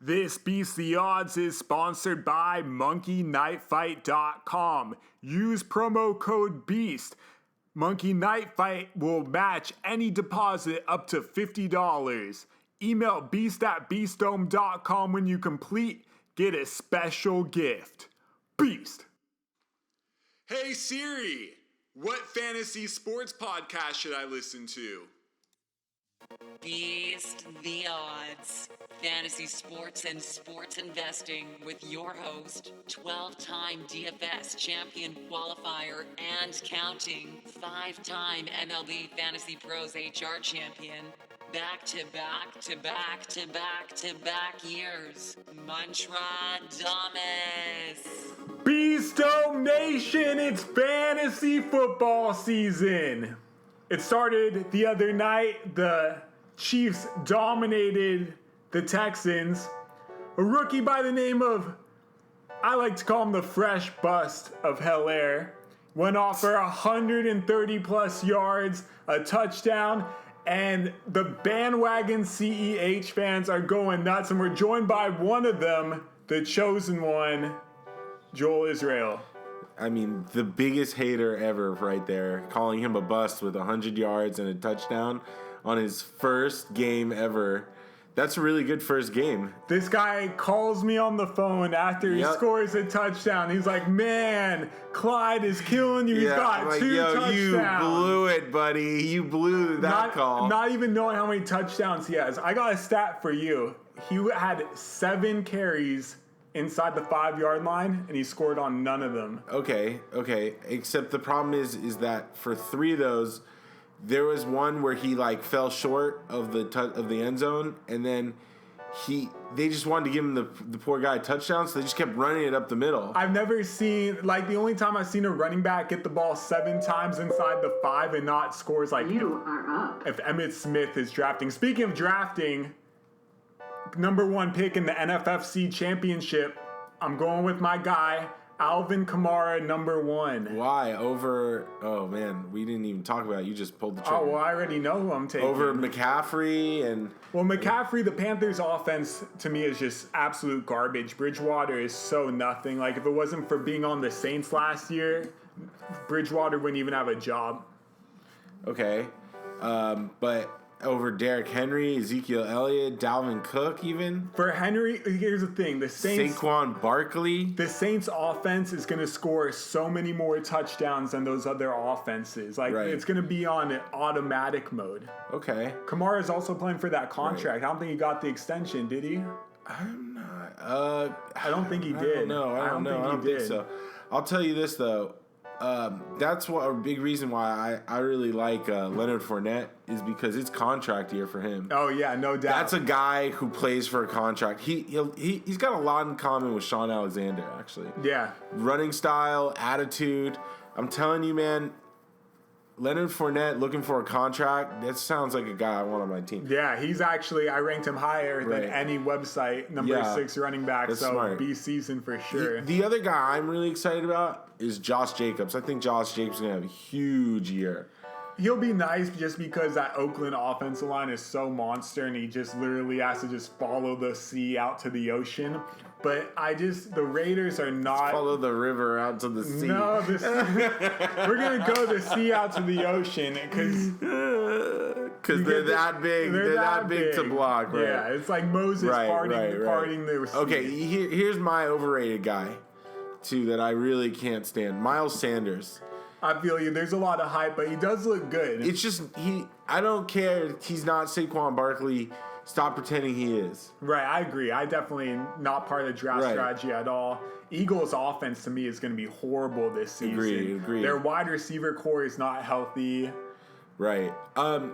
This Beast the Odds is sponsored by MonkeyKnifeFight.com. Use promo code BEAST. Monkey Knife Fight will match any deposit up to $50. Email beast@beastdome.com when you complete. Get a special gift. Beast. Hey Siri, what fantasy sports podcast should I listen to? Beast the Odds. Fantasy sports and sports investing with your host, 12-time DFS champion qualifier and counting, 5-time MLB Fantasy Pros HR champion, back-to-back years, Montradamus. Beast Dome Nation, it's fantasy football season. It started the other night. The Chiefs dominated the Texans. A rookie by the name of, I like to call him the fresh bust of Hilaire, went off for 130 plus yards, a touchdown, and the bandwagon CEH fans are going nuts. And we're joined by one of them, the chosen one, Joel Israel. I mean, the biggest hater ever right there, calling him a bust with 100 yards and a touchdown on his first game ever. That's a really good first game. This guy calls me on the phone after he scores a touchdown. He's like, man, Clyde is killing you. He's got two touchdowns. You blew it, buddy. You blew that call. Not even knowing how many touchdowns he has. I got a stat for you. He had 7 carries inside the 5-yard line, and he scored on none of them. Okay. Except the problem is that for 3 of those, there was one where he fell short of the end zone, and then they just wanted to give him the poor guy a touchdown, so they just kept running it up the middle. I've never seen, the only time I've seen a running back get the ball 7 times inside the 5 and not scores You are up. If Emmitt Smith is drafting. Speaking of drafting, number 1 pick in the NFFC championship, I'm going with my guy, Alvin Kamara, number 1. Why? Over, oh man, we didn't even talk about it. You just pulled the trigger. Oh, well, I already know who I'm taking. Over McCaffrey and... Well, McCaffrey, the Panthers' offense, to me, is just absolute garbage. Bridgewater is so nothing. If it wasn't for being on the Saints last year, Bridgewater wouldn't even have a job. Okay. But over Derrick Henry, Ezekiel Elliott, Dalvin Cook even? For Henry, here's the thing. The Saints... Saquon Barkley? The Saints' offense is going to score so many more touchdowns than those other offenses. It's going to be on automatic mode. Okay. Kamara is also playing for that contract. Right. I don't think he got the extension, did he? I'm not... I don't think he did. I don't think so. I'll tell you this, though. That's a big reason why I really like Leonard Fournette is because it's contract year for him. Oh yeah, no doubt. That's a guy who plays for a contract. He's got a lot in common with Sean Alexander, actually. Yeah. Running style, attitude. I'm telling you, man. Leonard Fournette looking for a contract, that sounds like a guy I want on my team. Yeah, he's actually, I ranked him higher than any website, number 6 running back, that's so smart. B season for sure. The other guy I'm really excited about is Josh Jacobs. I think Josh Jacobs is going to have a huge year. He'll be nice just because that Oakland offensive line is so monster and he just literally has to just follow the sea out to the ocean. But the Raiders are not... Follow the river out to the sea. No, we're going to go the sea out to the ocean because they're that big. They're that big to block, right? Yeah, it's like Moses parting the sea. Okay, here's my overrated guy, too, that I really can't stand. Miles Sanders. I feel you. There's a lot of hype, but he does look good. It's just, I don't care. He's not Saquon Barkley. Stop pretending he is. Right, I agree. I definitely not part of the draft strategy at all. Eagles' offense to me is going to be horrible this season. Agreed. Their wide receiver core is not healthy. Right.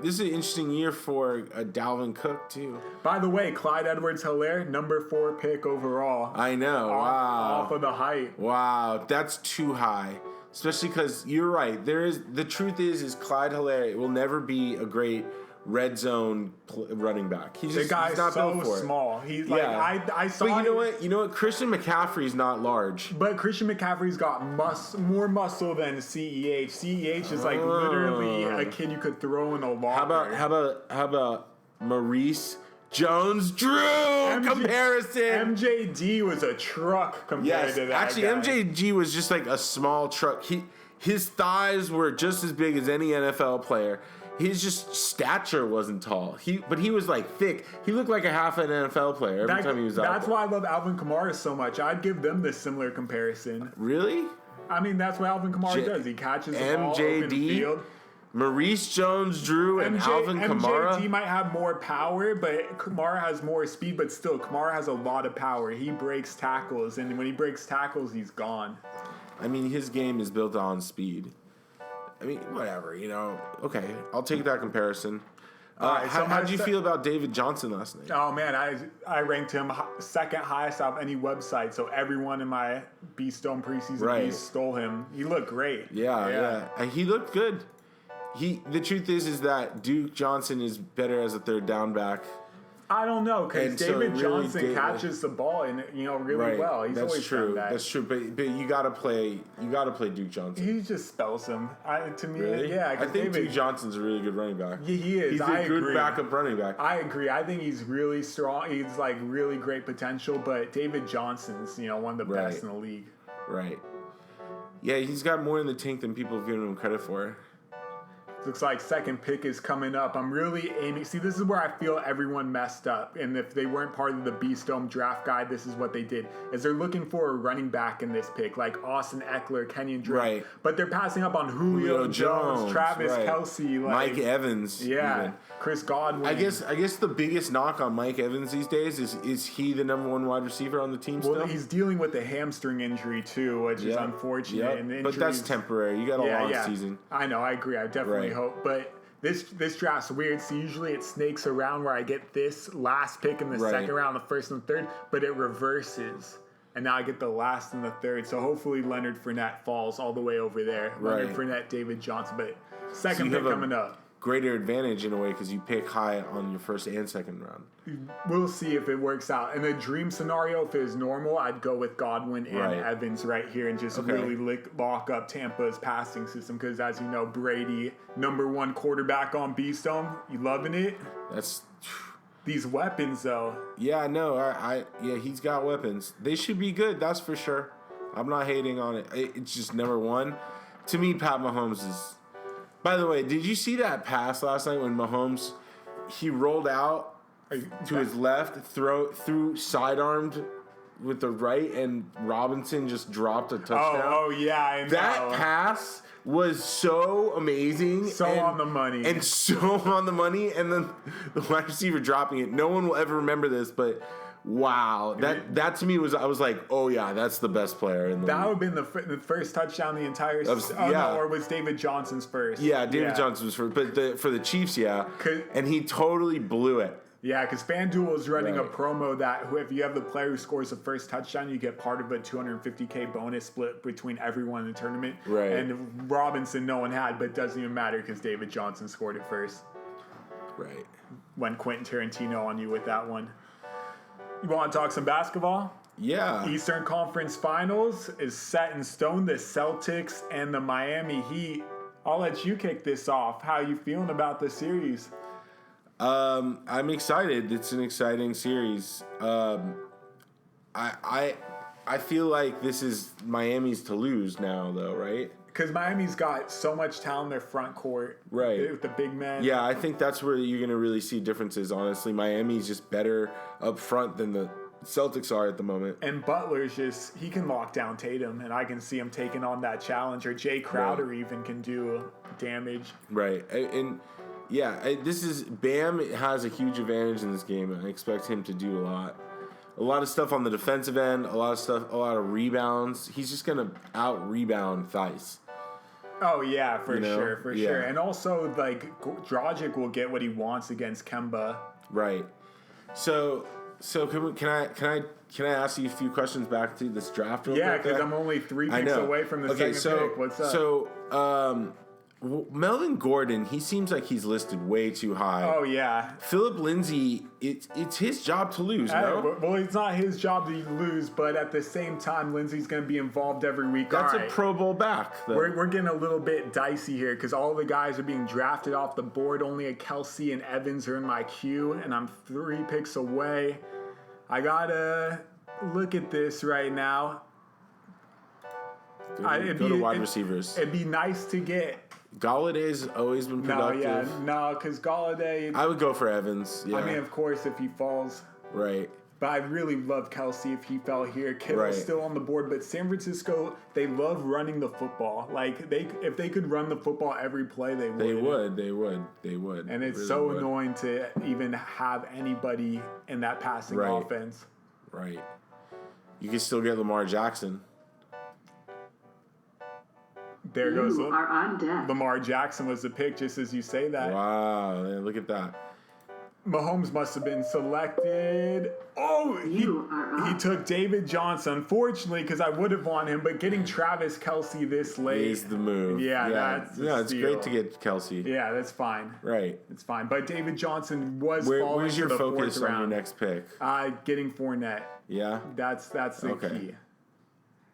This is an interesting year for Dalvin Cook, too. By the way, Clyde Edwards-Helaire, number 4 pick overall. I know. Off of the hype. Wow, that's too high. Especially because you're right. The truth is Clyde Helaire will never be a great red zone running back. He's not so built for small. He's I saw. But you know what? Christian McCaffrey's not large. But Christian McCaffrey's got more muscle than CEH. CEH is literally a kid you could throw in a locker. How about Maurice Jones-Drew comparison. MJD was a truck compared Yes, to that actually, guy. MJG was just like a small truck. His thighs were just as big as any NFL player. His just stature wasn't tall. But he was like thick. He looked like a half an NFL player every time he was out That's there. why I love Alvin Kamara so much. I'd give them this similar comparison. Really? I mean, that's what Alvin Kamara does. He catches the ball open MJD? field. Maurice Jones-Drew and Alvin Kamara? MJD might have more power, but Kamara has more speed. But still, Kamara has a lot of power. He breaks tackles, and when he breaks tackles, he's gone. I mean, his game is built on speed. I mean, whatever, Okay, I'll take that comparison. right, so how did you feel about David Johnson last night? Oh man, I ranked him second highest out of any website. So everyone in my Beast Dome preseason Beast stole him. He looked great. Yeah. And he looked good. The truth is that Duke Johnson is better as a third down back. I don't know because And so David really Johnson catches the ball and really well. He's That's always true. done that. That's true. But you gotta play Duke Johnson. He just spells him. To me, Really? yeah. I 'Cause think David, Duke Johnson's a really good running back. Yeah, he is. He's I a good agree. backup running back. I agree. I think he's really strong. He's like really great potential. But David Johnson's one of the best in the league. Right. Yeah, he's got more in the tank than people have given him credit for. Looks like second pick is coming up. I'm really aiming. See, this is where I feel everyone messed up. And if they weren't part of the Beast Dome draft guide, this is what they did. Is they're looking for a running back in this pick, like Austin Eckler, Kenyon Drake. Right. But they're passing up on Julio Jones, Travis right. Kelce, Mike Evans. Yeah, even. Chris Godwin. I guess the biggest knock on Mike Evans these days is he the number one wide receiver on the team still? Well, he's dealing with a hamstring injury too, which is unfortunate. Yep. And But that's temporary. You got a long season. I know. I agree. I definitely hope. But this draft's weird. So usually it snakes around where I get this last pick in the second round, the first and the third, but it reverses. And now I get the last and the third. So hopefully Leonard Fournette falls all the way over there. Leonard Fournette, David Johnson. But second pick coming up. Greater advantage in a way because you pick high on your first and second round. We'll see if it works out. In a dream scenario, if it was normal, I'd go with Godwin and Evans right here and just really lock up Tampa's passing system because, as you know, Brady, number one quarterback on Beast Dome. You loving it? That's... These weapons, though. Yeah, no, he's got weapons. They should be good, that's for sure. I'm not hating on it. It's just number one. To me, Pat Mahomes is... By the way, did you see that pass last night when Mahomes, he rolled out to his left, threw sidearmed with the right, and Robinson just dropped a touchdown? Oh yeah, I know. That pass was so amazing. On the money. And so on the money, and then the wide receiver dropping it. No one will ever remember this, but... Wow, that to me was, I was like, oh yeah, that's the best player in the league. That would have been the first touchdown the entire season. Or was David Johnson's first? Yeah, David Johnson was first, but for the Chiefs, and he totally blew it. Yeah, because FanDuel is running a promo that if you have the player who scores the first touchdown, you get part of a $250K bonus split between everyone in the tournament. Right. And Robinson, no one had, but it doesn't even matter because David Johnson scored it first. Right. Went Quentin Tarantino on you with that one. You want to talk some basketball? Yeah. Eastern Conference Finals is set in stone. The Celtics and the Miami Heat. I'll let you kick this off. How are you feeling about the series? I'm excited. It's an exciting series. I feel like this is Miami's to lose now, though, right? Because Miami's got so much talent in their front court. Right. With the big men. Yeah, I think that's where you're going to really see differences, honestly. Miami's just better up front than the Celtics are at the moment. And Butler's he can lock down Tatum, and I can see him taking on that challenge. Or Jay Crowder even can do damage. Right. And Bam has a huge advantage in this game, and I expect him to do a lot. A lot of stuff on the defensive end, a lot of rebounds. He's just going to out-rebound Theis. Oh, yeah, for sure. And also, Dragic will get what he wants against Kemba. Right. So can I ask you a few questions back to this draft real quick? Yeah, because I'm only 3 picks away from the second pick. What's up? So, Melvin Gordon, he seems like he's listed way too high. Oh, yeah. Philip Lindsay, it's his job to lose, no? Well, it's not his job to lose, but at the same time, Lindsey's going to be involved every week. That's All a right. Pro Bowl back, though. We're getting a little bit dicey here because all the guys are being drafted off the board. Only a Kelsey and Evans are in my queue, and I'm 3 picks away. I got to look at this right now. Go to wide receivers. It'd be nice to get... Galladay's always been productive. Because Galladay... I would go for Evans. Yeah. I mean, of course, if he falls... Right. But I really love Kelsey if he fell here. Kittle's still on the board, but San Francisco, they love running the football. Like, if they could run the football every play, they would. They would. And it's really so would. annoying to even have anybody in that passing offense. Right. You can still get Lamar Jackson. There goes You are on deck. Lamar Jackson was the pick, just as you say that. Wow, man, look at that. Mahomes must have been selected. Oh, he took David Johnson. Unfortunately, because I would have wanted him, but getting Travis Kelce this late Is the move. Yeah, that's a it's steal. great to get Kelsey. Yeah, that's fine. Right. It's fine. But David Johnson was falling Where's to your the focus fourth on your round. next pick? Getting Fournette. Yeah. That's the key.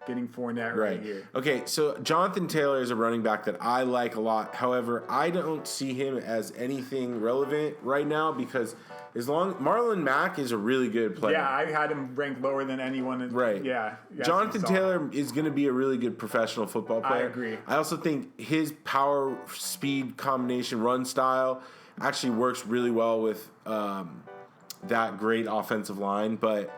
Getting Fournette right here. Okay, so Jonathan Taylor is a running back that I like a lot. However, I don't see him as anything relevant right now because Marlon Mack is a really good player. Yeah, I had him ranked lower than anyone. Right. Yeah. Jonathan Taylor is going to be a really good professional football player. I agree. I also think his power speed combination run style actually works really well with that great offensive line, but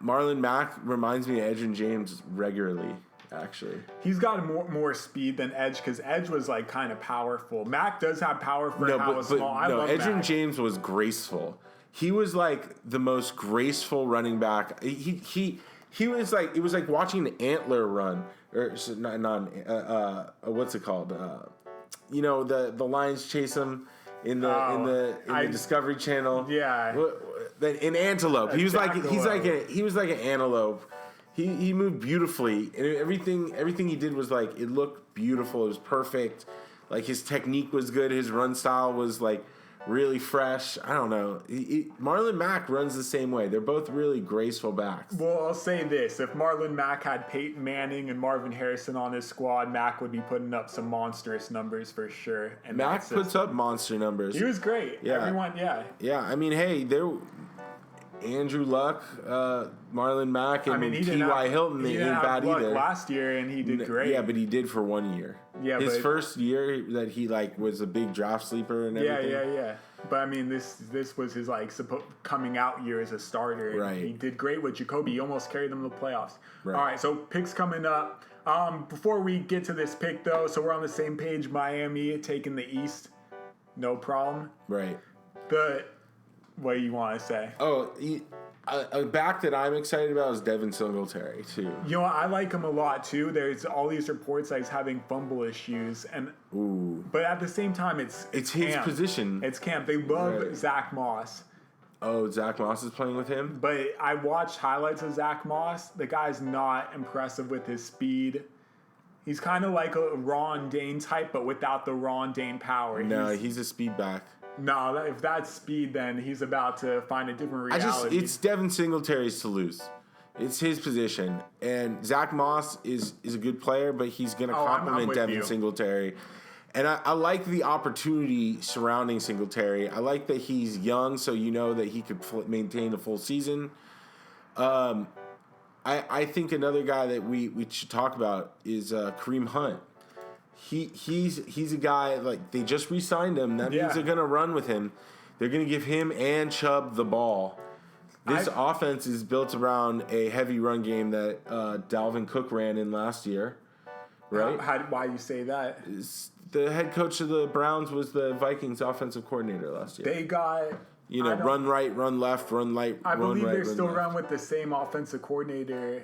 Marlon Mack reminds me of Edgerrin James regularly, actually. He's got more speed than Edge because Edge was like kind of powerful. Mack does have power for how small. I love Edgerrin Mack. James was graceful. He was like the most graceful running back. He was like, it was like watching an antler run, or what's it called? The lions chase him in the Discovery Channel. Yeah. An antelope. He was like an antelope. He moved beautifully, and everything he did was like, it looked beautiful. It was perfect. Like his technique was good. His run style was like really fresh. I don't know. Marlon Mack runs the same way. They're both really graceful backs. Well, I'll say this. If Marlon Mack had Peyton Manning and Marvin Harrison on his squad, Mack would be putting up some monstrous numbers for sure. And Mack puts up monster numbers. He was great. Yeah. Everyone, yeah. Yeah, I mean, hey, Andrew Luck, Marlon Mack, and T.Y. Hilton, they ain't bad either. Last year, and he did great. Yeah, but he did for 1 year. Yeah, his first year that he was a big draft sleeper and everything. Yeah. But I mean, this was his coming out year as a starter. Right. He did great with Jacoby. He almost carried them to the playoffs. Right. All right, so picks coming up. Before we get to this pick though, so we're on the same page. Miami taking the East, no problem. Right. What do you want to say? Oh, a back that I'm excited about is Devin Singletary too. You know, I like him a lot too. There's all these reports that he's having fumble issues, but at the same time, it's his camp. position. It's camp. They love Zach Moss. Oh, Zach Moss is playing with him? But I watched highlights of Zach Moss. The guy's not impressive with his speed. He's kind of like a Ron Dane type, but without the Ron Dane power. No, he's a speed back. No, if that's speed, then he's about to find a different reality. It's Devin Singletary's to lose. It's his position. And Zach Moss is a good player, but he's going to complement Devin Singletary. And I like the opportunity surrounding Singletary. I like that he's young, so you know that he could maintain a full season. I think another guy that we should talk about is Kareem Hunt. He's a guy, like, they just re-signed him. That means they're going to run with him. They're going to give him and Chubb the ball. This offense is built around a heavy run game that Dalvin Cook ran in last year, right? Why you say that? The head coach of the Browns was the Vikings offensive coordinator last year. They got... run right, run left, run right, I believe run right, they're still left. around with the same offensive coordinator.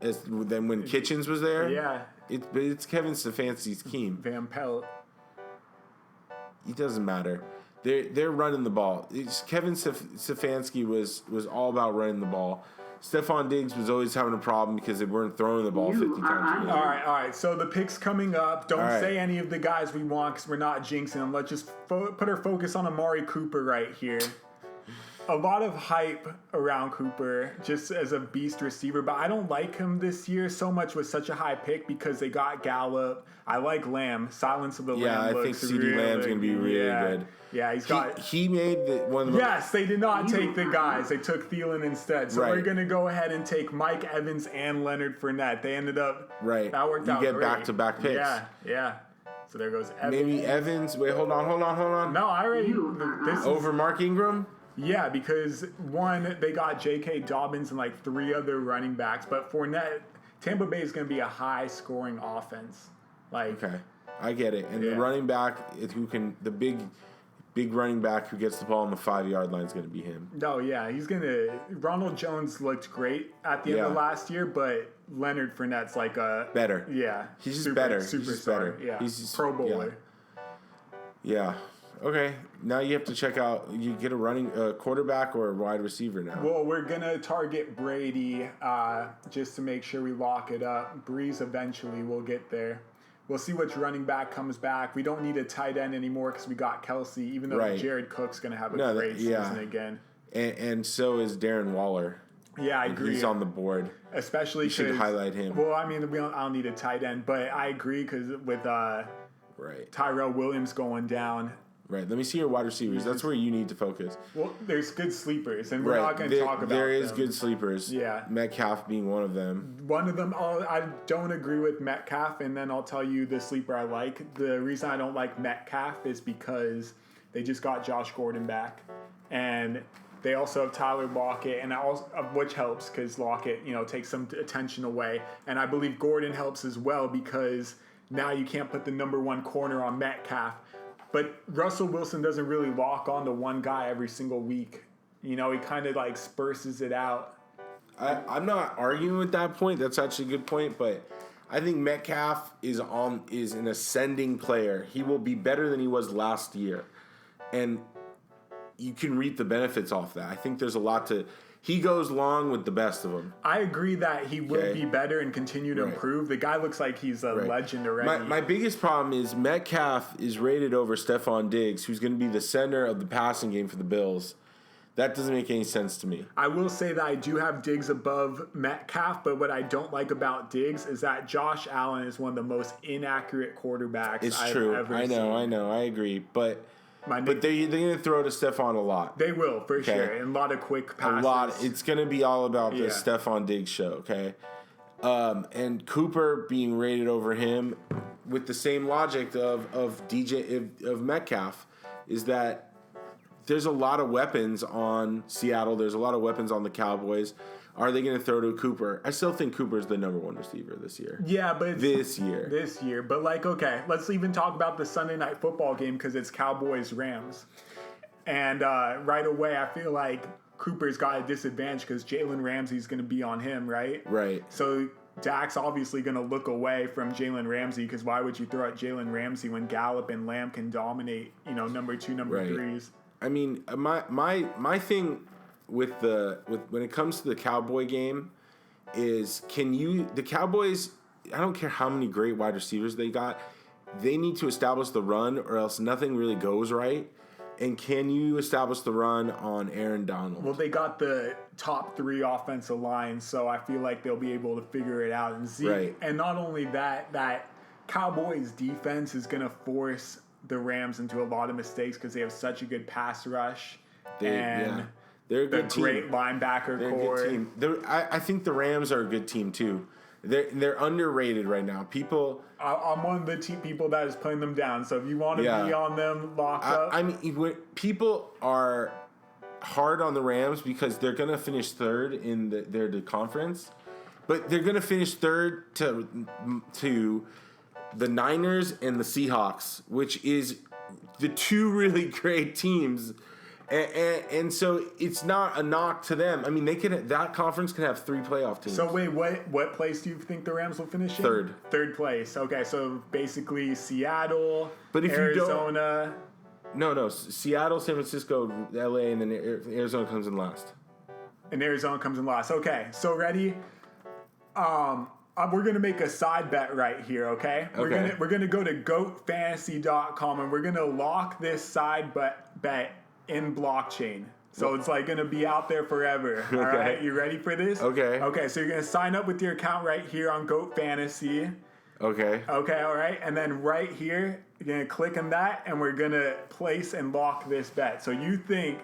Then when Kitchens was there? Yeah. It's Kevin Stefanski's team. Van Pelt. It doesn't matter. They're running the ball. Kevin Stefanski was all about running the ball. Stephon Diggs was always having a problem because they weren't throwing the ball 50 times a game. All right. So the picks coming up. Don't right. say any of the guys we want because we're not jinxing them. Let's just put our focus on Amari Cooper right here. A lot of hype around Cooper just as a beast receiver, but I don't like him this year so much with such a high pick because they got Gallup. I like Lamb. Silence of the Yeah, Lamb I think looks CeeDee really Lamb's going to be really good. Yeah, he's got... He made one of the Yes, they did not take the guys. They took Thielen instead. So Right. we're going to go ahead and take Mike Evans and Leonard Fournette. They ended up... Right. That worked You out get great. back-to-back picks. Yeah. So there goes Evans. Maybe Evans. Wait, hold on. No, I already... This is, Over Mark Ingram? yeah, because one, they got J.K. Dobbins and like 3 other running backs. But Fournette, Tampa Bay is going to be a high-scoring offense. Like... Okay. I get it. And Yeah. the running back the big running back who gets the ball on the 5-yard line is going to be him. No, yeah, he's going to... Ronald Jones looked great at the end of Yeah. last year, but Leonard Fournette's like a... Better. Yeah. He's just better. He's Superstar. just better. Yeah. He's just- Pro Bowler. Yeah. Okay. Now you have to check out. You get a quarterback or a wide receiver now. Well, we're going to target Brady just to make sure we lock it up. Breeze eventually will get there. We'll see which running back comes back. We don't need a tight end anymore because we got Kelsey, even though Right. Jared Cook's going to have a No, great yeah. season again. And so is Darren Waller. Yeah, I agree. He's on the board. Especially You should 'cause- highlight him. Well, I mean, I don't need a tight end, but I agree because with Right. Tyrell Williams going down, Right. Let me see your wide receivers. That's where you need to focus. well, there's good sleepers, and we're Right. not going to talk about There is them. good sleepers. Yeah. Metcalf being one of them. One of them, I don't agree with Metcalf, and then I'll tell you the sleeper I like. The reason I don't like Metcalf is because they just got Josh Gordon back, and they also have Tyler Lockett, and which helps because Lockett, takes some attention away, and I believe Gordon helps as well because now you can't put the number 1 corner on Metcalf. But Russell Wilson doesn't really lock onto one guy every single week. He kind of like spurses it out. I'm not arguing with that point. That's actually a good point, but I think Metcalf is an ascending player. He will be better than he was last year, and you can reap the benefits off that. I think there's a lot to. He goes long with the best of them. I agree that he will Okay. be better and continue to Right. improve. The guy looks like he's a Right. legend already. My biggest problem is Metcalf is rated over Stephon Diggs, who's going to be the center of the passing game for the Bills. That doesn't make any sense to me. I will say that I do have Diggs above Metcalf, but what I don't like about Diggs is that Josh Allen is one of the most inaccurate quarterbacks It's I've true. ever I know. seen. I agree. But My they're going to throw to Stephon a lot. They will, for Okay. sure. And a lot of quick A passes. lot. It's going to be all about the Yeah. Stephon Diggs show, okay? And Cooper being rated over him with the same logic of Metcalf is that there's a lot of weapons on Seattle. There's a lot of weapons on the Cowboys. Are they going to throw to Cooper? I still think Cooper's the number 1 receiver this year. Yeah, but This year. This year. But, okay, let's even talk about the Sunday night football game because it's Cowboys-Rams. And right away, I feel like Cooper's got a disadvantage because Jalen Ramsey's going to be on him, right? Right. So Dak's obviously going to look away from Jalen Ramsey because why would you throw at Jalen Ramsey when Gallup and Lamb can dominate, number 2, number Right. 3s? I mean, my thing with when it comes to the Cowboy game is the Cowboys, I don't care how many great wide receivers they got, they need to establish the run or else nothing really goes right. And can you establish the run on Aaron Donald? Well, they got the top 3 offensive lines, so I feel like they'll be able to figure it out. And Zeke, Right. and not only that Cowboys defense is going to force the Rams into a lot of mistakes because they have such a good pass rush and they're a the good team. great linebacker They're core. a good team. I think the Rams are a good team too. They're underrated right now. People. I'm one of the people that is putting them down. So if you want to Yeah. be on them, lock up. I mean, people are hard on the Rams because they're going to finish 3rd in their conference, but they're going to finish 3rd to the Niners and the Seahawks, which is the 2 really great teams. And so it's not a knock to them. I mean, that conference can have 3 playoff teams. So wait, what place do you think the Rams will finish in? 3rd. 3rd place. Okay, so basically Seattle, But if Arizona. No, Seattle, San Francisco, LA, and then Arizona comes in last. and Arizona comes in last. Okay, so ready? We're gonna make a side bet right here, okay? Okay. We're gonna go to goatfantasy.com and we're gonna lock this side bet in blockchain. So it's like gonna be out there forever. All right, you ready for this? Okay. Okay, so you're gonna sign up with your account right here on Goat Fantasy. Okay. Okay, all right, and then right here you're gonna click on that, and we're gonna place and lock this bet. So you think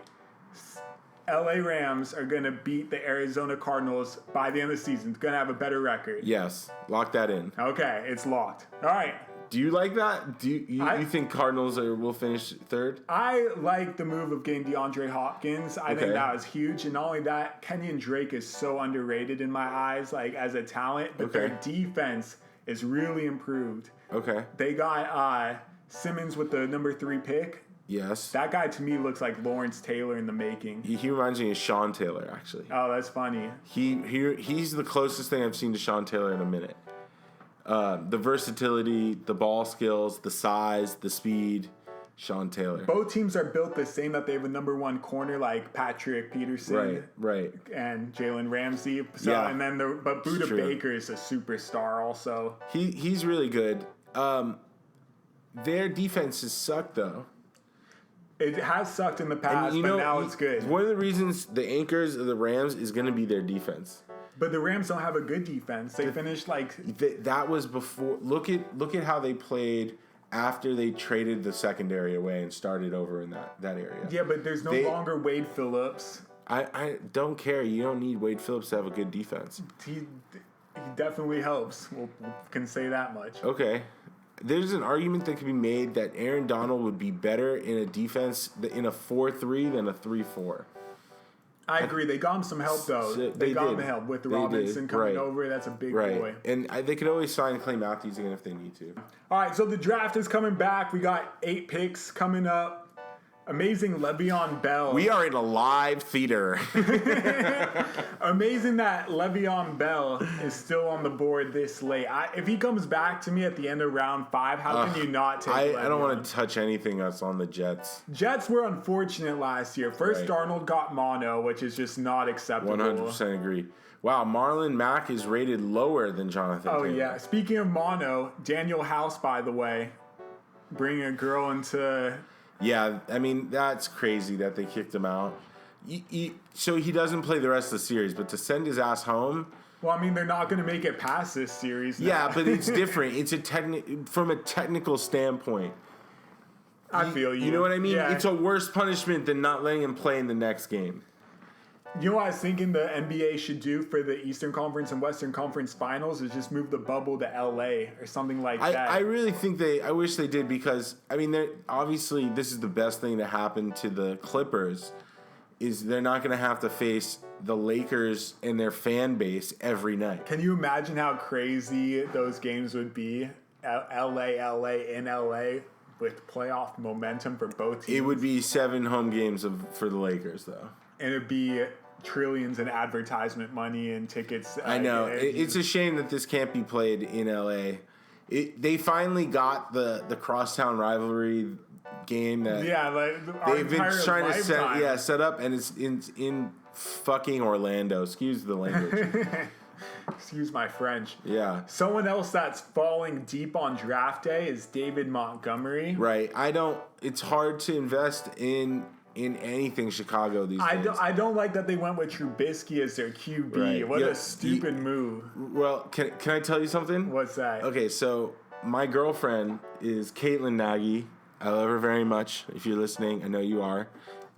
LA Rams are going to beat the Arizona Cardinals by the end of the season. It's going to have a better record. Yes. Lock that in. Okay, it's locked. All right. Do you like that? Do you think Cardinals will finish third? I like the move of getting DeAndre Hopkins. I Okay. think that was huge. And not only that, Kenyon Drake is so underrated in my eyes, like as a talent. But their defense is really improved. Okay. They got Simmons with the number 3 pick. Yes. That guy to me looks like Lawrence Taylor in the making. He reminds me of Sean Taylor, actually. Oh, that's funny. He's the closest thing I've seen to Sean Taylor in a minute. The versatility, the ball skills, the size, the speed, Sean Taylor. Both teams are built the same, that they have a number 1 corner like Patrick Peterson Right. and Jalen Ramsey. So, Yeah. and then but Budda true. Baker is a superstar also. He's really good. Their defenses suck though. It has sucked in the past, but now it's good. One of the reasons the anchors of the Rams is going to be their defense. But the Rams don't have a good defense. They finished like That was before. Look at how they played after they traded the secondary away and started over in that area. yeah, but there's no longer Wade Phillips. I don't care. You don't need Wade Phillips to have a good defense. He definitely helps. We can say that much. Okay. There's an argument that can be made that Aaron Donald would be better in a defense in a 4-3 than a 3-4. I agree. They got him some help though. They got him help with Robinson coming over. That's a big boy. And they could always sign Clay Matthews again if they need to. All right, so the draft is coming back. We got 8 picks coming up. Amazing Le'Veon Bell. We are in a live theater. Amazing that Le'Veon Bell is still on the board this late. If he comes back to me at the end of round 5, how can you not take I don't Le'Veon? want to touch anything that's on the Jets. Jets were unfortunate last year. First, Right. Darnold got mono, which is just not acceptable. 100% agree. Wow, Marlon Mack is rated lower than Jonathan Oh, Taylor. yeah. Speaking of mono, Daniel House, by the way, bringing a girl into... Yeah, I mean, that's crazy that they kicked him out. So he doesn't play the rest of the series, but to send his ass home... Well, I mean, they're not going to make it past this series now. Yeah, but it's different. It's from a technical standpoint. I feel you. You know what I mean? Yeah. It's a worse punishment than not letting him play in the next game. You know what I was thinking the NBA should do for the Eastern Conference and Western Conference Finals is just move the bubble to LA or something like that. I really think I wish they did because, I mean, obviously this is the best thing to happen to the Clippers is they're not going to have to face the Lakers and their fan base every night. Can you imagine how crazy those games would be? LA in LA with playoff momentum for both teams. It would be 7 home games for the Lakers, though. And it'd be trillions in advertisement money and tickets. I know. It's a shame that this can't be played in LA. They finally got the crosstown rivalry game that they've been trying to set up, and it's in fucking Orlando. Excuse the language. Excuse my French. Yeah. Someone else that's falling deep on draft day is David Montgomery. Right. It's hard to invest in anything Chicago these days. I don't like that they went with Trubisky as their QB. Right. What a stupid move. Well, can I tell you something? What's that? Okay, so my girlfriend is Caitlin Nagy. I love her very much. If you're listening, I know you are.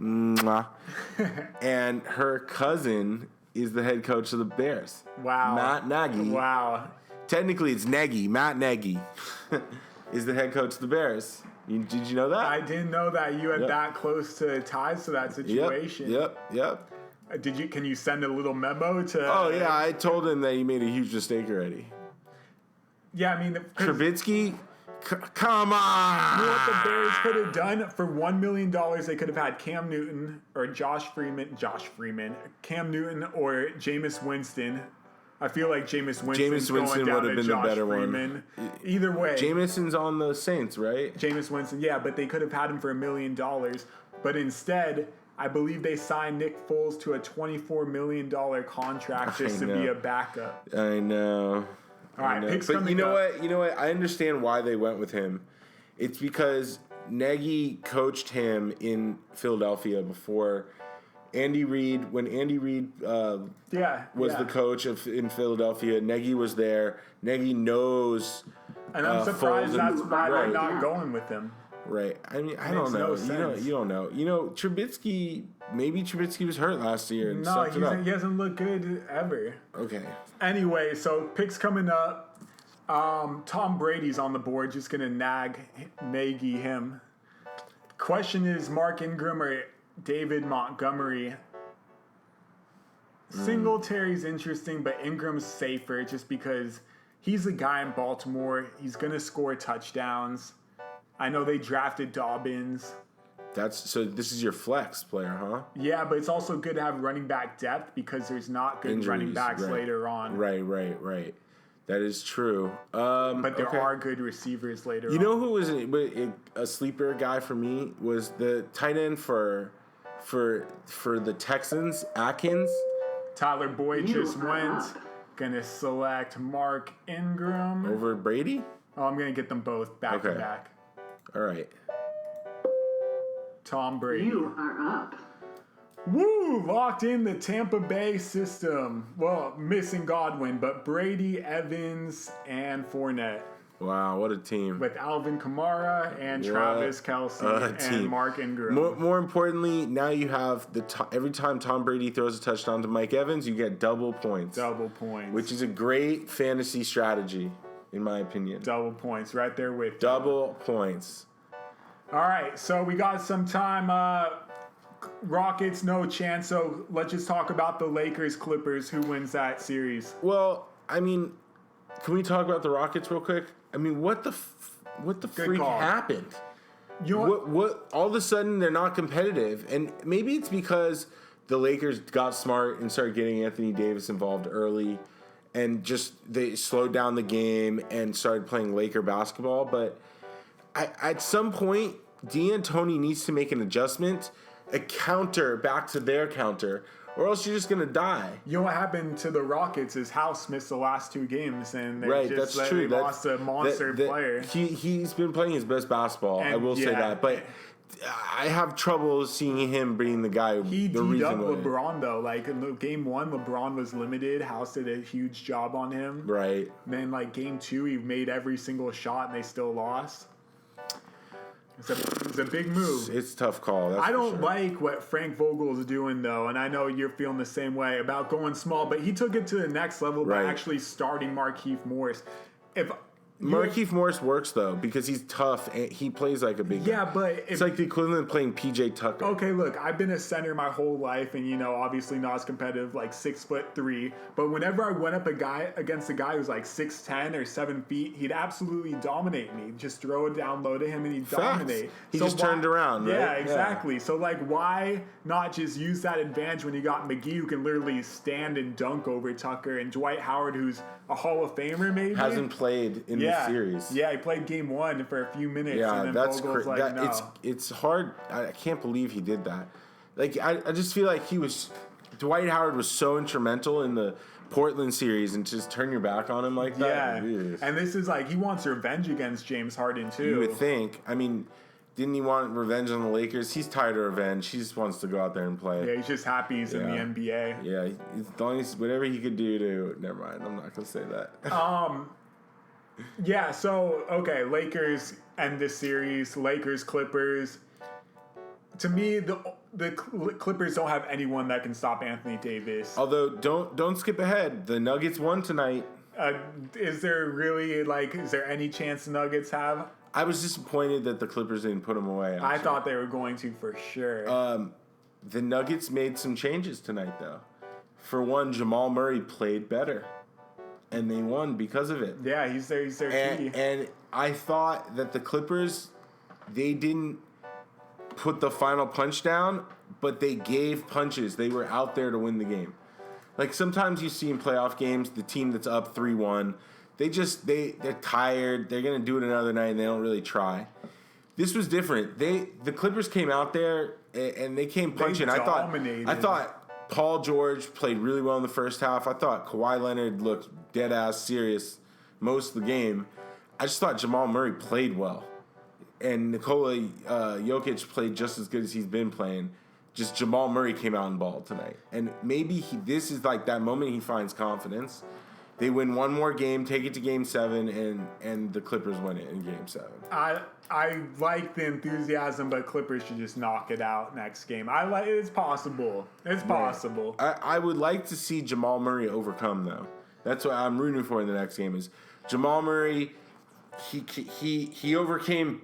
Mwah. And her cousin is the head coach of the Bears. Wow. Matt Nagy. Wow. Technically, it's Nagy. Matt Nagy is the head coach of the Bears. Did you know that? I didn't know that you had that close to ties to that situation. Yep. Can you send a little memo to? Oh yeah, I told him that he made a huge mistake already. Yeah, I mean, Trubisky, come on. You know what the Bears could have done for $1 million? They could have had Cam Newton or Cam Newton or Jameis Winston. I feel like Jameis Winston would have been the better one. Either way, Jameson's on the Saints, right? Jameis Winston, yeah, but they could have had him for $1 million. But instead, I believe they signed Nick Foles to a $24 million contract just to be a backup. I know. All right, picks but coming you know up. what? You know what? I understand why they went with him. It's because Nagy coached him in Philadelphia before Andy Reid. When Andy Reid was the coach in Philadelphia, Nagy was there. Nagy knows. And I'm surprised that's why they're right. not going with him. Right. I mean, I Makes don't know. no sense. You don't know. You know, Trubisky. Maybe Trubisky was hurt last year and sucked it up. He hasn't looked good ever. Okay. Anyway, so picks coming up. Tom Brady's on the board, just gonna Nagy him. Question is Mark Ingram or David Montgomery. Singletary's interesting, but Ingram's safer just because he's the guy in Baltimore. He's gonna score touchdowns. I know they drafted Dobbins. So this is your flex player, huh? Yeah, but it's also good to have running back depth because there's not good running backs right. later on. Right. That is true. But there are good receivers later on. You know who was a sleeper guy for me was the tight end for the Texans, Atkins. Tyler Boyd just went. Gonna select Mark Ingram. Over Brady? Oh, I'm gonna get them both back to back. All right. Tom Brady. You are up. Woo! Locked in the Tampa Bay system. Well, missing Godwin, but Brady, Evans, and Fournette. Wow, what a team. With Alvin Kamara and Travis Kelce and Mark Ingram. More importantly, now you have every time Tom Brady throws a touchdown to Mike Evans, you get double points. Double points. Which is a great fantasy strategy, in my opinion. Double points, right there with you. Double points. All right, so we got some time. Rockets, no chance. So let's just talk about the Lakers Clippers. Who wins that series? Well, I mean, can we talk about the Rockets real quick? I mean, what the freak call. happened? You know What? All of a sudden, they're not competitive, and maybe it's because the Lakers got smart and started getting Anthony Davis involved early, and just they slowed down the game and started playing Laker basketball. But at some point, D'Antoni needs to make an adjustment, a counter back to their counter, or else you're just gonna die. You know what happened to the Rockets is House missed the last two games, and they That's true. They lost a monster player. He's been playing his best basketball. I And, will say that, but I have trouble seeing him being the guy. He the D-dubbed reason why. LeBron though. Like in game one, LeBron was limited. House did a huge job on him. Right. Then like game two, he made every single shot, and they still lost. It's a big move. It's a tough call. That's I don't for sure. like what Frank Vogel is doing, though, and I know you're feeling the same way about going small, but he took it to the next level by Right. actually starting Markieff Morris. Markieff Morris works though because he's tough and he plays like a big guy. Yeah, but It's like the equivalent of playing PJ Tucker. Okay, look, I've been a center my whole life, and obviously not as competitive, like 6'3". But whenever I went up against a guy who's like 6'10" or 7 feet, he'd absolutely dominate me. Just throw it down low to him, and he'd dominate. He just turned around, right? Yeah, exactly. So like, why not just use that advantage when you got McGee, who can literally stand and dunk over Tucker, and Dwight Howard, who's a Hall of Famer, maybe Hasn't played in the series. Yeah, he played game one for a few minutes, Yeah, and then that's Vogel's like, no. It's hard. I can't believe he did that. Like I just feel like Dwight Howard was so instrumental in the Portland series, and just turn your back on him like that. Yeah, and this is like he wants revenge against James Harden too. You would think. I mean, didn't he want revenge on the Lakers? He's tired of revenge. He just wants to go out there and play. Yeah, he's just happy he's in the NBA. Yeah, as long as whatever he could do to. Never mind. I'm not gonna say that. Yeah, so okay, Lakers end this series. Lakers Clippers. To me, the Clippers don't have anyone that can stop Anthony Davis. Although don't skip ahead. The Nuggets won tonight. Is there any chance the Nuggets have? I was disappointed that the Clippers didn't put them away. I thought they were going to for sure. The Nuggets made some changes tonight, though. For one, Jamal Murray played better, and they won because of it. Yeah, he's their key. And I thought that the Clippers, they didn't put the final punch down, but they gave punches. They were out there to win the game. Like sometimes you see in playoff games, the team that's up 3-1, they're tired. They're gonna do it another night, and they don't really try. This was different. The Clippers came out there and they came punching. I thought Paul George played really well in the first half. I thought Kawhi Leonard looked dead ass serious most of the game. I just thought Jamal Murray played well, and Nikola Jokic played just as good as he's been playing. Just Jamal Murray came out and balled tonight, and maybe this is like that moment he finds confidence. They win one more game, take it to Game 7, and the Clippers win it in Game 7. I like the enthusiasm, but Clippers should just knock it out next game. It's possible. It's possible. I would like to see Jamal Murray overcome, though. That's what I'm rooting for in the next game. Is Jamal Murray? He overcame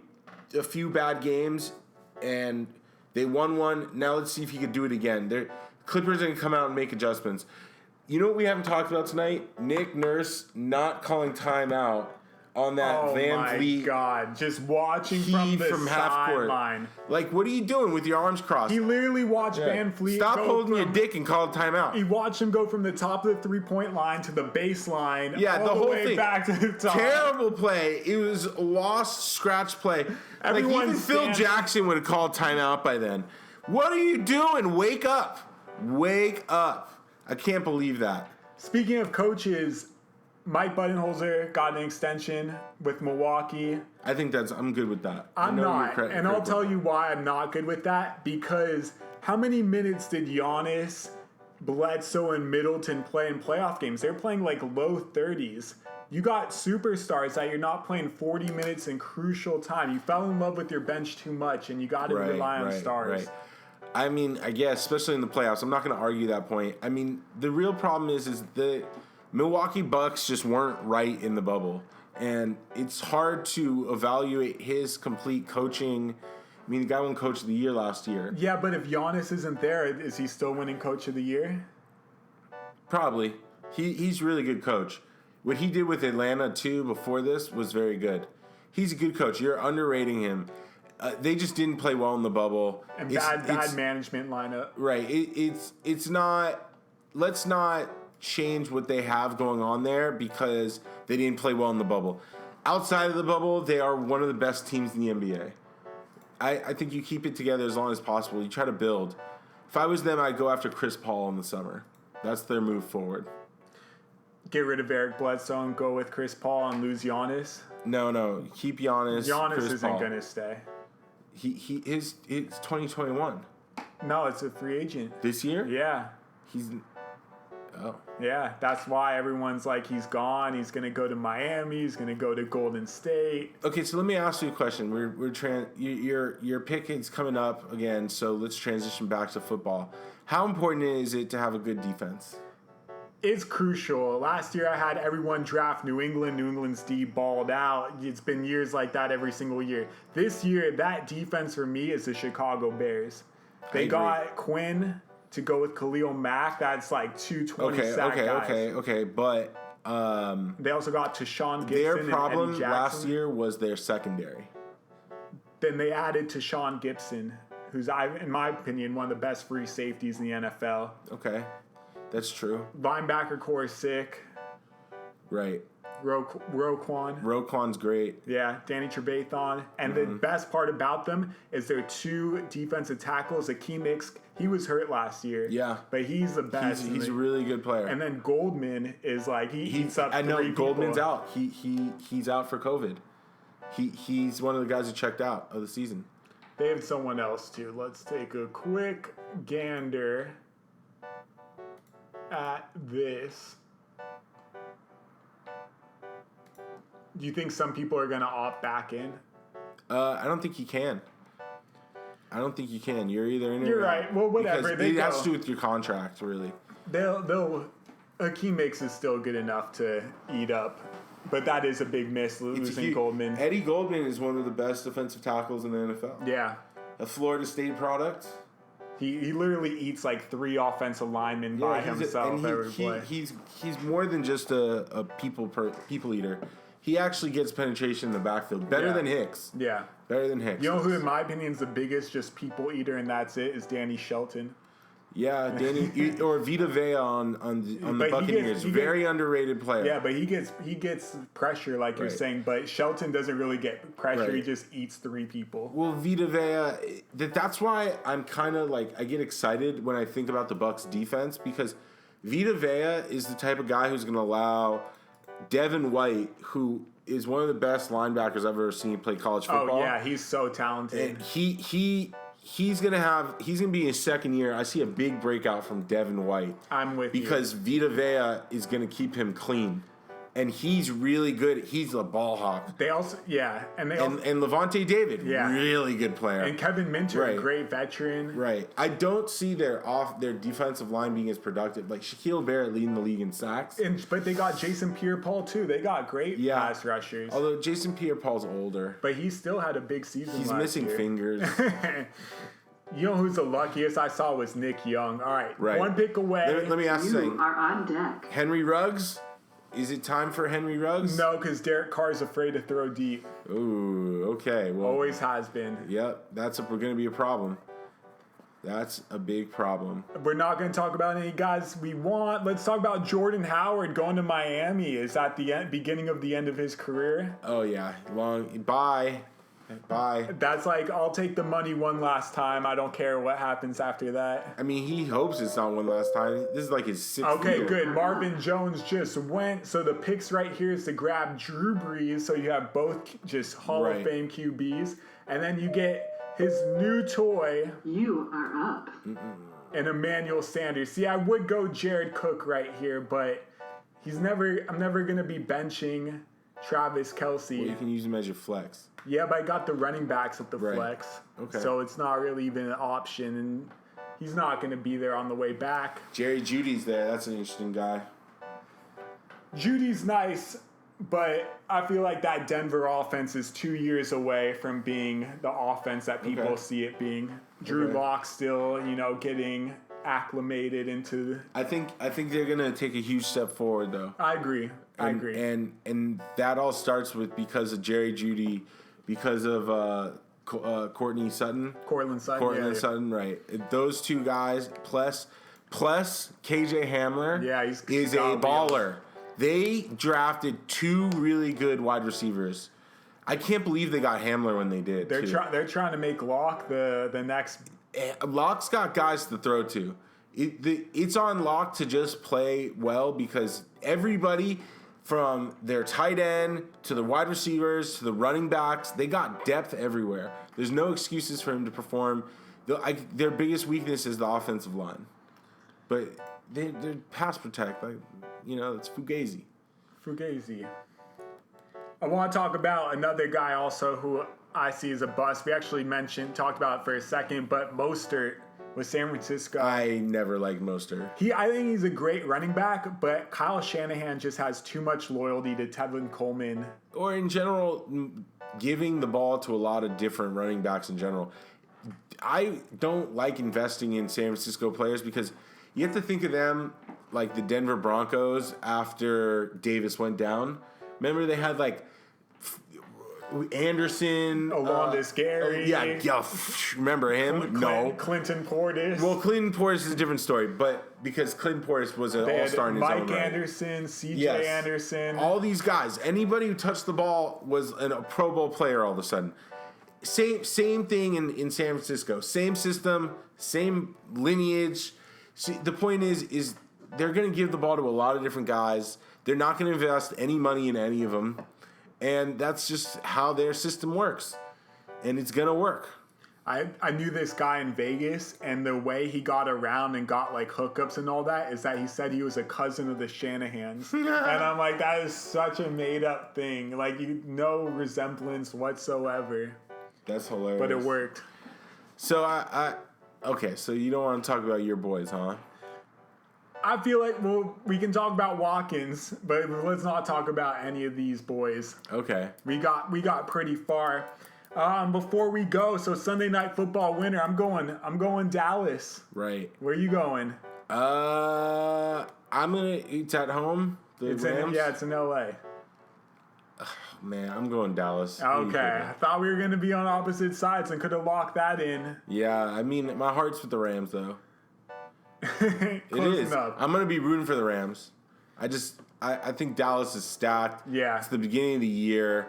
a few bad games, and they won one. Now let's see if he could do it again. Clippers are going to come out and make adjustments. You know what we haven't talked about tonight? Nick Nurse not calling timeout on that Van Vliet. Oh my God! Just watching from the sideline. Like, what are you doing with your arms crossed? He literally watched Van Vliet. Stop holding your dick and call timeout. He watched him go from the top of the 3-point line to the baseline. Yeah, all the whole way thing. Back to the top. Terrible play. It was a lost scratch play. Like even Phil Jackson would have called timeout by then. What are you doing? Wake up! Wake up! I can't believe that. Speaking of coaches, Mike Budenholzer got an extension with Milwaukee. I think I'm good with that. I'm not, and I'll tell you why I'm not good with that. Because how many minutes did Giannis, Bledsoe, and Middleton play in playoff games? They're playing like low 30s. You got superstars that you're not playing 40 minutes in crucial time. You fell in love with your bench too much, and you got to rely on stars. Right. I mean, I guess, especially in the playoffs, I'm not going to argue that point. I mean, the real problem is the Milwaukee Bucks just weren't right in the bubble. And it's hard to evaluate his complete coaching. I mean, the guy won Coach of the Year last year. Yeah, but if Giannis isn't there, is he still winning Coach of the Year? Probably. He's a really good coach. What he did with Atlanta, too, before this was very good. He's a good coach. You're underrating him. They just didn't play well in the bubble. And bad management lineup. Right. It's not. Let's not change what they have going on there because they didn't play well in the bubble. Outside of the bubble, they are one of the best teams in the NBA. I think you keep it together as long as possible. You try to build. If I was them, I'd go after Chris Paul in the summer. That's their move forward. Get rid of Eric Bledsoe and go with Chris Paul and lose Giannis? No. Keep Giannis. Giannis Chris isn't Paul. going to stay. It's 2021. No, it's a free agent. This year? Yeah. Oh. Yeah, that's why everyone's like, he's gone. He's going to go to Miami. He's going to go to Golden State. Okay, so let me ask you a question. Your pick is coming up again, so let's transition back to football. How important is it to have a good defense? It's crucial. Last year I had everyone draft New England. New England's D balled out. It's been years like that every single year. This year, that defense for me is the Chicago Bears. They got Quinn to go with Khalil Mack. That's like 220 sack guys. Okay. But they also got Tashawn Gibson. Their problem and Eddie Jackson. last year was their secondary. Then they added Tashawn Gibson, who's, in my opinion, one of the best free safeties in the NFL. Okay. That's true. Linebacker core is sick. Right. Roquan's great. Yeah, Danny Trevathan. And the best part about them is their two defensive tackles. Akeem Hicks, he was hurt last year. Yeah. But he's the best. He's a really good player. And then Goldman is like, he eats up three people. Goldman's out. He's out for COVID. He's one of the guys who checked out of the season. They have someone else, too. Let's take a quick gander at this. Do you think some people are going to opt back in? I don't think you can. You're either in or You're right. Well, whatever. It has to do with your contract, really. Akeem Hicks is still good enough to eat up, but that is a big miss losing Goldman. Eddie Goldman is one of the best defensive tackles in the NFL. Yeah. A Florida State product. He literally eats like 3 offensive linemen by himself every play. He's more than just a people eater. He actually gets penetration in the backfield. Better than Hicks. Yeah. Better than Hicks. You know who, in my opinion, is the biggest just people eater, and that's it, is Danny Shelton. Yeah, Danny or Vita Vea on the Buccaneers, very underrated player. Yeah, but he gets pressure like you're Right. saying. But Shelton doesn't really get pressure. Right. He just eats 3 people. Well, Vita Vea, that's why I'm kind of like I get excited when I think about the Bucs defense because Vita Vea is the type of guy who's going to allow Devin White, who is one of the best linebackers I've ever seen play college football. Oh yeah, he's so talented. And he's gonna be in his second year. I see a big breakout from Devin White. I'm with because Vita Vea is gonna keep him clean, and he's really good. He's a ball hawk. They also And Levante David, really good player. And Kevin Minter, Right. a great veteran. Right. I don't see their defensive line being as productive. Like Shaquille Barrett leading the league in sacks. But they got Jason Pierre-Paul too. They got great pass rushers. Although Jason Pierre-Paul's older. But he still had a big season. He's last missing year. fingers. You know who's the luckiest I saw was Nick Young. All right, Right. one pick away. Let me ask you You something. are on deck. Henry Ruggs? Is it time for Henry Ruggs? No, because Derek Carr's afraid to throw deep. Ooh, okay. Well, Always has been. yep, that's going to be a problem. That's a big problem. We're not going to talk about any guys we want. Let's talk about Jordan Howard going to Miami. Is that the beginning of the end of his career? Oh yeah, bye. That's like, I'll take the money one last time. I don't care what happens after that. I mean, he hopes it's not one last time. This is like his 6th Okay, year. good. Marvin Jones just went. So the picks right here is to grab Drew Brees. So you have both just Hall of Right. Fame QBs. And then you get his new toy You are up. and Emmanuel Sanders. See, I would go Jared Cook right here, but I'm never going to be benching Travis Kelce. Well, you can use him as your flex. Yeah, but I got the running backs at the Right. flex. Okay. So it's not really even an option, and he's not going to be there on the way back. Jerry Judy's there. That's an interesting guy. Judy's nice, but I feel like that Denver offense is 2 years away from being the offense that people Okay. see it being. Drew Okay. Lock still, getting acclimated into. I think they're gonna take a huge step forward though. I agree. I agree. And that all starts with because of Jerry Judy, because of Courtney Sutton. Cortland Sutton. Cortland Sutton, right? Those two guys plus KJ Hamler. Yeah, he's is a gotta be baller. They drafted 2 really good wide receivers. I can't believe they got Hamler when they did. They're too. they're trying to make Locke the next. Locke's got guys to throw to. It's on Locke to just play well because everybody from their tight end to the wide receivers to the running backs, they got depth everywhere. There's no excuses for him to perform. Their biggest weakness is the offensive line. But they're pass protect. It's Fugazi. Fugazi. I want to talk about another guy also who I see as a bust. We actually talked about it for a second, but Mostert with San Francisco. I never liked Mostert. I think he's a great running back, but Kyle Shanahan just has too much loyalty to Tevin Coleman. Or in general, giving the ball to a lot of different running backs in general. I don't like investing in San Francisco players because you have to think of them like the Denver Broncos after Davis went down. Remember they had like Anderson, Alondis Gary. remember him? No. Clinton Portis. Well, Clinton Portis is a different story, but because Clinton Portis was an They had all-star in his Mike own right. Anderson, CJ Yes. Anderson. All these guys, anybody who touched the ball was a Pro Bowl player all of a sudden. Same thing in San Francisco. Same system, same lineage. See, the point is they're going to give the ball to a lot of different guys. They're not going to invest any money in any of them. And that's just how their system works. And it's going to work. I knew this guy in Vegas, and the way he got around and got like hookups and all that is that he said he was a cousin of the Shanahans. And I'm like, that is such a made up thing. Like, no resemblance whatsoever. That's hilarious. But it worked. So okay, so you don't want to talk about your boys, huh? I feel like, we can talk about Watkins, but let's not talk about any of these boys. Okay. We got pretty far. Before we go, so Sunday Night Football winner, I'm going Dallas. Right. Where are you going? It's at home. The Rams. It's in LA. Man, I'm going Dallas. Okay, I thought we were going to be on opposite sides and could have locked that in. Yeah, I mean, my heart's with the Rams, though. It Close is. enough. I'm gonna be rooting for the Rams. I think Dallas is stacked. Yeah. It's the beginning of the year.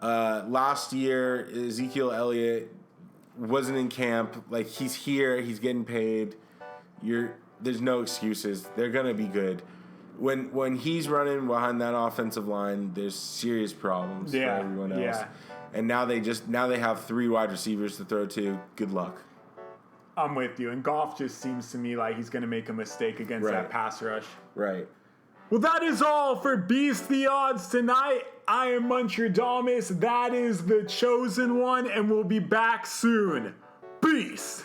Last year, Ezekiel Elliott wasn't in camp. Like, he's here. He's getting paid. There's no excuses. They're gonna be good. When he's running behind that offensive line, there's serious problems for everyone else. Yeah. And now they have 3 wide receivers to throw to. Good luck. I'm with you. And Goff just seems to me like he's going to make a mistake against Right. that pass rush. Right. Well, that is all for Beast the Odds tonight. I am Muncherdamus. That is the chosen one, and we'll be back soon. Beast!